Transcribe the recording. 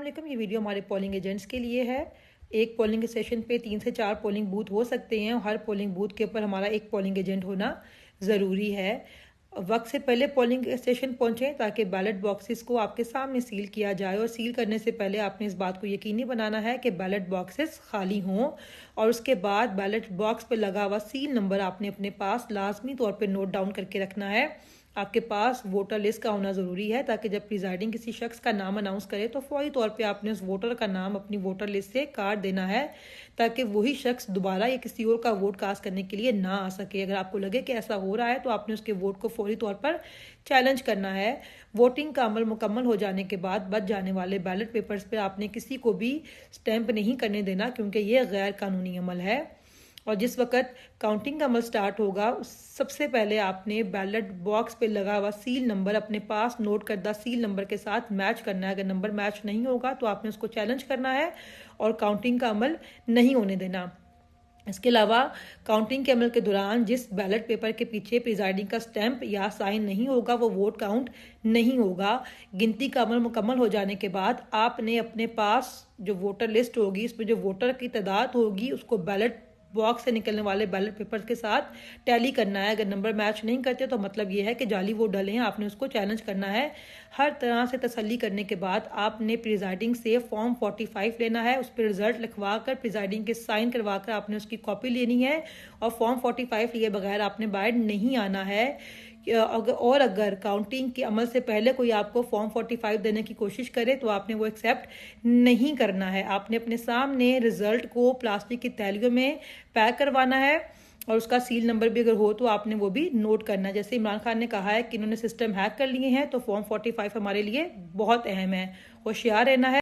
वालेकुम। ये वीडियो हमारे पोलिंग एजेंट्स के लिए है। एक पोलिंग स्टेशन पे 3 से 4 पोलिंग बूथ हो सकते हैं। हर पोलिंग बूथ के ऊपर हमारा एक पोलिंग एजेंट होना ज़रूरी है। वक्त से पहले पोलिंग स्टेशन पहुंचें ताकि बैलेट बॉक्सेस को आपके सामने सील किया जाए, और सील करने से पहले आपने इस बात को यकीनी बनाना है कि बैलेट बॉक्सेस खाली हों, और उसके बाद बैलेट बॉक्स पर लगा हुआ सील नंबर आपने अपने पास लाजमी तौर पर नोट डाउन करके रखना है। आपके पास वोटर लिस्ट का होना ज़रूरी है ताकि जब प्रिजाइडिंग किसी शख्स का नाम अनाउंस करे तो फौरी तौर पे आपने उस वोटर का नाम अपनी वोटर लिस्ट से काट देना है, ताकि वही शख्स दोबारा या किसी और का वोट कास्ट करने के लिए ना आ सके। अगर आपको लगे कि ऐसा हो रहा है तो आपने उसके वोट को फौरी तौर पर चैलेंज करना है। वोटिंग का अमल मुकम्मल हो जाने के बाद बच जाने वाले बैलेट पेपर्स पर आपने किसी को भी स्टैंप नहीं करने देना, क्योंकि ये गैर कानूनी अमल है। और जिस वक्त काउंटिंग का अमल स्टार्ट होगा सबसे पहले आपने बैलेट बॉक्स पे लगा हुआ सील नंबर अपने पास नोट करदा सील नंबर के साथ मैच करना है। अगर नंबर मैच नहीं होगा तो आपने उसको चैलेंज करना है और काउंटिंग का अमल नहीं होने देना। इसके अलावा काउंटिंग के अमल के दौरान जिस बैलेट पेपर के पीछे प्रिजाइडिंग का स्टैंप या साइन नहीं होगा वो वोट काउंट नहीं होगा। गिनती का अमल मुकम्मल हो जाने के बाद आपने अपने पास जो वोटर लिस्ट होगी, इसमें जो वोटर की तादाद होगी, उसको बैलेट बॉक्स से निकलने वाले बैलेट पेपर के साथ टैली करना है। अगर नंबर मैच नहीं करते तो मतलब ये है कि जाली वोट डले हैं, आपने उसको चैलेंज करना है। हर तरह से तसल्ली करने के बाद आपने प्रिजाइडिंग से फॉर्म 45 लेना है, उस पर रिजल्ट लिखवा कर प्रिजाइडिंग के साइन करवा कर आपने उसकी कॉपी लेनी है, और फॉर्म 45 लिए बगैर आपने बाहर नहीं आना है। अगर काउंटिंग के अमल से पहले कोई आपको फॉर्म 45 देने की कोशिश करे तो आपने वो एक्सेप्ट नहीं करना है। आपने अपने सामने रिजल्ट को प्लास्टिक की थैलियों में पैक करवाना है, और उसका सील नंबर भी अगर हो तो आपने वो भी नोट करना है। जैसे इमरान खान ने कहा है कि इन्होंने सिस्टम हैक कर लिए हैं, तो फॉर्म 45 हमारे लिए बहुत अहम है। होशियार रहना है।